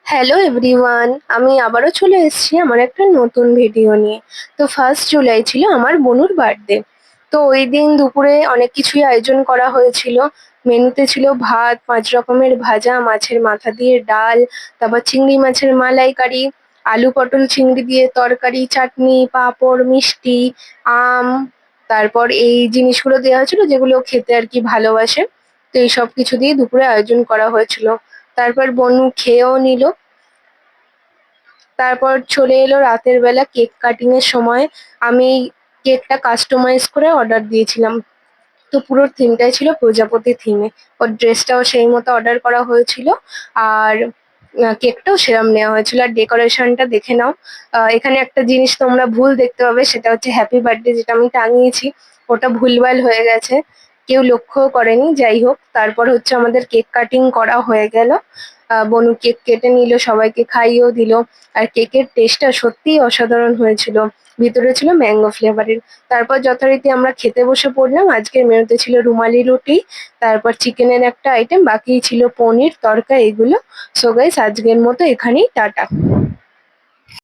Hello everyone, আমি আবারও চলে এসেছি আমার একটা নতুন ভিডিও নিয়ে। তো 1 জুলাই ছিল আমার বনুর বার্থডে। তো ওই দিন দুপুরে অনেক কিছুই আয়োজন করা হয়েছিল। মেনুতে ছিল ভাত, 5 রকমের ভাজা, মাছের মাথা দিয়ে ডাল, তারপর চিংড়ি মাছের মালাইকারি, আলু পটল চিংড়ি দিয়ে তরকারি, চাটনি, পাঁপড়, মিষ্টি, আম। তারপর এই জিনিসগুলো দেওয়া হয়েছিল যেগুলো খেতে আর কি ভালোবাসে। তো এই সব কিছু দিয়ে দুপুরে আয়োজন করা হয়েছিল। তারপর বনু খেয়েও নিল। তারপর চলে এলো রাতের বেলা কেক কাটিং এর সময়। আমি কেকটা কাস্টমাইজ করে অর্ডার দিয়েছিলাম। তো পুরো থিমটাই ছিল প্রজাপতি থিমে। ওর ড্রেসটাও সেই মতো অর্ডার করা হয়েছিল। আর কেকটাও সেরম নেওয়া হয়েছিল। আর ডেকোরেশনটা দেখে নাও। এখানে একটা জিনিস তোমরা ভুল দেখতে পাবে, সেটা হচ্ছে হ্যাপি বার্থডে যেটা আমি টাঙিয়েছি, ওটা ভুলভাল হয়ে গেছে। কেউ লক্ষ্যও করেনি, যাই হোক। তারপর হচ্ছে আমাদের কেক কাটিং করা হয়ে গেল। বনু কেক কেটে নিল, সবাইকে খাইয়েও দিল। আর কেকের টেস্টটা সত্যিই অসাধারণ হয়েছিল। ভিতরে ছিল ম্যাঙ্গো ফ্লেভারের। তারপর যথারীতি আমরা খেতে বসে পড়লাম। আজকের মেনুতে ছিল রুমালি রুটি, তারপর চিকেনের একটা আইটেম, বাকি ছিল পনির তড়কা, এগুলো। সো গাইস, আজকের মতো এখানেই টাটা।